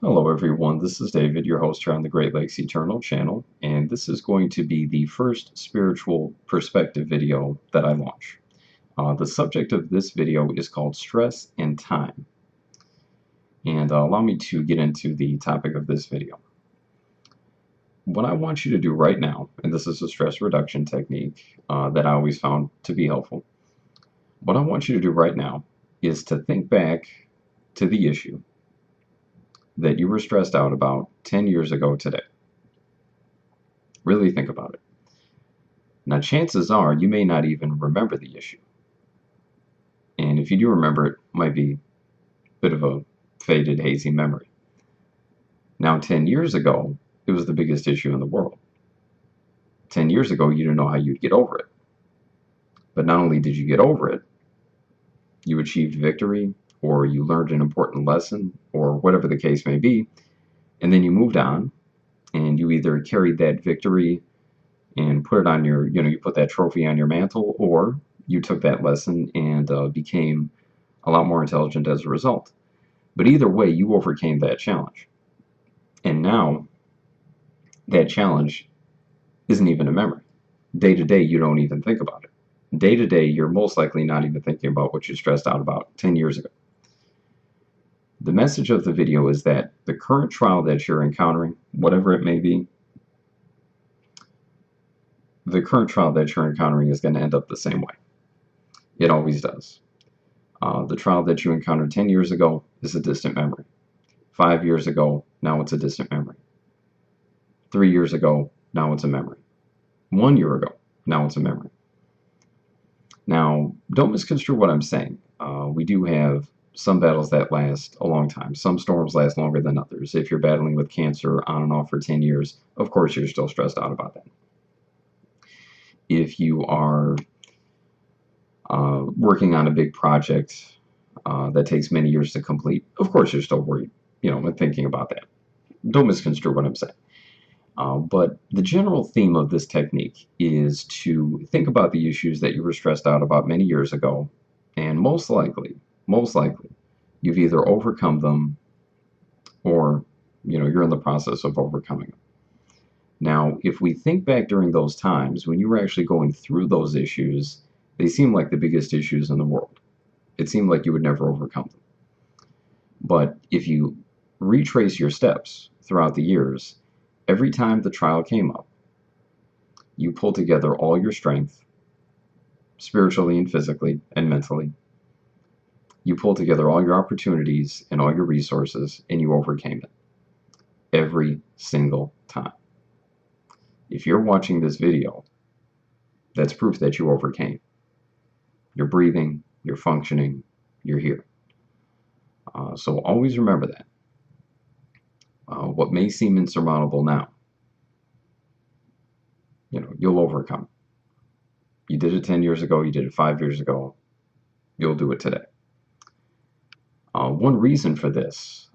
Hello everyone, this is David, your host here on the Great Lakes Eternal channel, and this is going to be the first spiritual perspective video that I launch. The subject of this video is called Stress and Time, and allow me to get into the topic of this video. What I want you to do right now, and this is a stress reduction technique that I always found to be helpful. What I want you to do right now is to think back to the issue that you were stressed out about 10 years ago today. Really think about it. Now, chances are you may not even remember the issue. And if you do remember it, might be a bit of a faded, hazy memory. Now, 10 years ago, it was the biggest issue in the world. 10 years ago, you didn't know how you'd get over it. But not only did you get over it, you achieved victory, or you learned an important lesson, or whatever the case may be, and then you moved on, and you either carried that victory and put it on your, you put that trophy on your mantle, or you took that lesson and became a lot more intelligent as a result. But either way, you overcame that challenge. And now that challenge isn't even a memory. Day to day, you don't even think about it. Day to day, you're most likely not even thinking about what you stressed out about 10 years ago. The message of the video is that the current trial that you're encountering, whatever it may be, the current trial that you're encountering is going to end up the same way. It always does. The trial that you encountered 10 years ago is a distant memory. 5 years ago, now it's a distant memory. 3 years ago, now it's a memory. 1 year ago, now it's a memory. Now, don't misconstrue what I'm saying. We do have some battles that last a long time. Some storms last longer than others. If you're battling with cancer on and off for 10 years, of course you're still stressed out about that. If you are working on a big project that takes many years to complete, of course you're still worried, and thinking about that. Don't misconstrue what I'm saying. But the general theme of this technique is to think about the issues that you were stressed out about many years ago, and most likely, you've either overcome them or you're in the process of overcoming them. Now, if we think back during those times when you were actually going through those issues, they seem like the biggest issues in the world. It seemed like you would never overcome them. But if you retrace your steps throughout the years, every time the trial came up, you pulled together all your strength, spiritually and physically and mentally. You pulled together all your opportunities and all your resources, and you overcame it. Every single time. If you're watching this video, that's proof that you overcame. You're breathing, you're functioning, you're here. So always remember that. What may seem insurmountable now, you'll overcome. You did it 10 years ago, you did it 5 years ago, you'll do it today. One reason for this,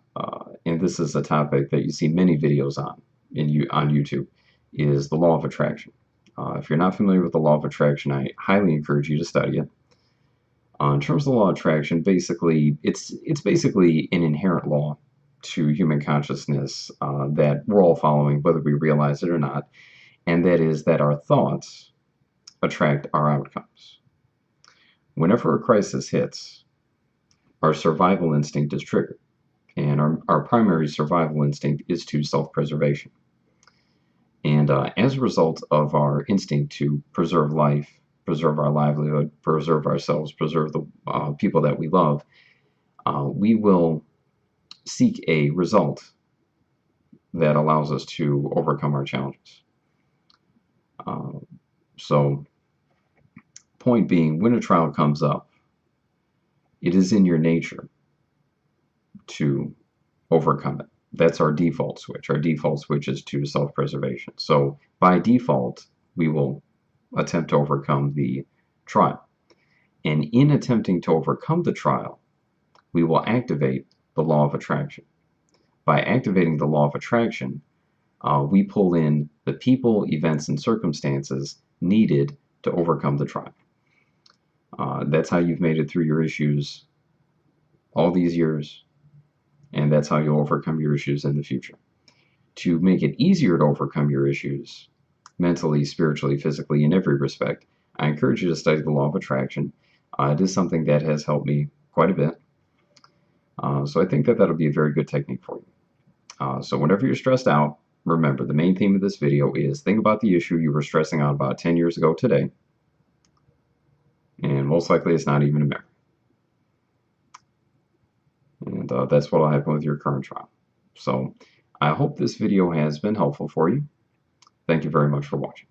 and this is a topic that you see many videos on YouTube, is the law of attraction. If you're not familiar with the law of attraction, I highly encourage you to study it. In terms of the law of attraction, basically, it's basically an inherent law to human consciousness that we're all following, whether we realize it or not, and that is that our thoughts attract our outcomes. Whenever a crisis hits, our survival instinct is triggered, and our primary survival instinct is to self-preservation. And as a result of our instinct to preserve life, preserve our livelihood, preserve ourselves, preserve the people that we love, we will seek a result that allows us to overcome our challenges. So, point being, when a trial comes up, it is in your nature to overcome it. That's our default switch. Our default switch is to self-preservation. So by default, we will attempt to overcome the trial. And in attempting to overcome the trial, we will activate the law of attraction. By activating the law of attraction, we pull in the people, events, and circumstances needed to overcome the trial. That's how you've made it through your issues all these years, And that's how you'll overcome your issues in the future. To make it easier to overcome your issues, mentally, spiritually, physically, in every respect, I encourage you to study the law of attraction. It is something that has helped me quite a bit. So I think that that'll be a very good technique for you. So whenever you're stressed out, remember the main theme of this video is think about the issue you were stressing out about 10 years ago today, and most likely it's not even a memory. And that's what'll happen with your current trial. So I hope this video has been helpful for you. Thank you very much for watching.